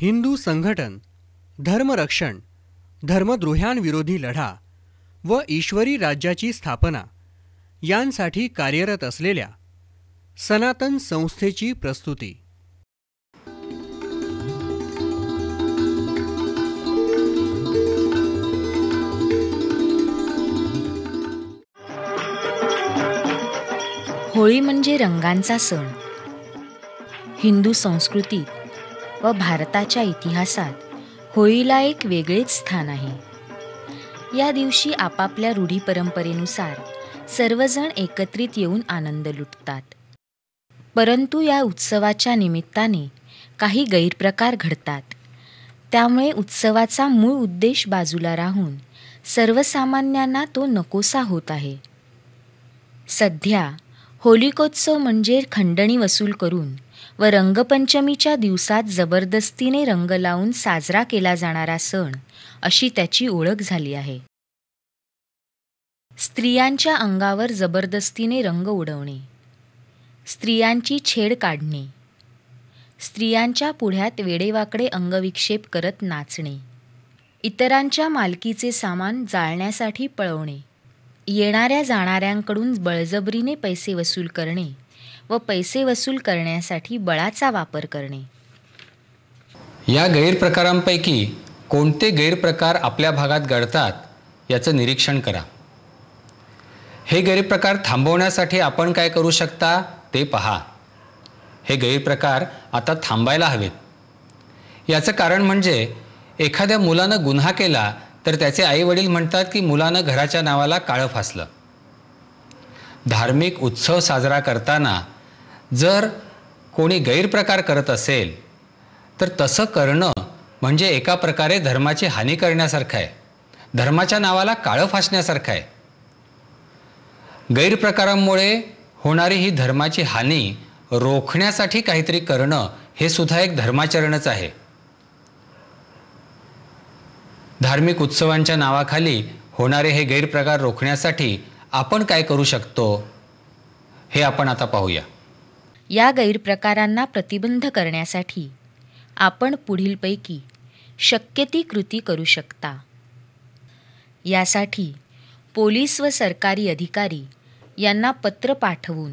हिंदू संघटन, धर्मरक्षण, धर्मद्रोह्यांविरोधी लढा व ईश्वरी राज्याची स्थापना यांसाठी कार्यरत असलेल्या सनातन संस्थेची प्रस्तुती. होळी म्हणजे रंगांचा सण. हिंदू संस्कृतीत व भारताच्या इतिहासात होळीला एक वेगळेच स्थान आहे. या दिवशी आपापल्या रूढी परंपरेनुसार सर्वजण एकत्रित येऊन आनंद लुटतात. परंतु या उत्सवाच्या निमित्ताने काही गैरप्रकार घडतात. त्यामुळे उत्सवाचा मूळ उद्देश बाजूला राहून सर्वसामान्यांना तो नकोसा होत आहे. सध्या होलिकोत्सव म्हणजे खंडणी वसूल करून व रंगपंचमीच्या दिवसात जबरदस्तीने रंग लावून साजरा केला जाणारा सण अशी त्याची ओळख झाली आहे. स्त्रियांच्या अंगावर जबरदस्तीने रंग उडवणे, स्त्रियांची छेड काढणे, स्त्रियांच्या पुढ्यात वेडेवाकडे अंगविक्षेप करत नाचणे, इतरांच्या मालकीचे सामान जाळण्यासाठी पळवणे, येणाऱ्या जाणाऱ्यांकडून बळजबरीने पैसे वसूल करणे व पैसे वसूल करण्यासाठी बळाचा वापर करणे. या गैरप्रकारांपैकी कोणते गैरप्रकार आपल्या भागात घडतात याचं निरीक्षण करा. हे गैरप्रकार थांबवण्यासाठी आपण काय करू शकता ते पहा. हे गैरप्रकार आता थांबायला हवेत. याचं कारण म्हणजे एखाद्या मुलानं गुन्हा केला तर त्याचे आईवडील म्हणतात की मुलानं घराच्या नावाला काळं फासलं. धार्मिक उत्सव साजरा करताना जर कोणी गैरप्रकार करत असेल तर तसं करणं म्हणजे एका प्रकारे धर्माची हानी करण्यासारखं आहे, धर्माच्या नावाला काळं फासण्यासारखं आहे. गैरप्रकारांमुळे होणारी ही धर्माची हानी रोखण्यासाठी काहीतरी करणं हे सुद्धा एक धर्माचरणच आहे. धार्मिक उत्सवांच्या नावाखाली होणारे हे गैरप्रकार रोखण्यासाठी आपण काय करू शकतो हे आपण आता पाहूया. या गैरप्रकारांना प्रतिबंध करण्यासाठी आपण पुढीलपैकी शक्य ती कृती करू शकता. यासाठी पोलीस व सरकारी अधिकारी यांना पत्र पाठवून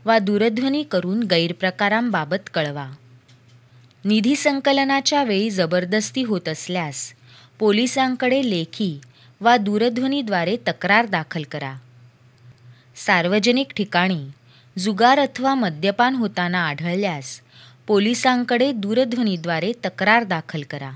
वा दूरध्वनी करून गैरप्रकारांबाबत कळवा. निधी संकलनाच्या वेळी जबरदस्ती होत असल्यास पोलिसांकडे लेखी वा दूरध्वनीद्वारे तक्रार दाखल करा. सार्वजनिक ठिकाणी जुगार अथवा मद्यपान होताना आढळल्यास पोलिसांकडे दूरध्वनीद्वारे तक्रार दाखल करा.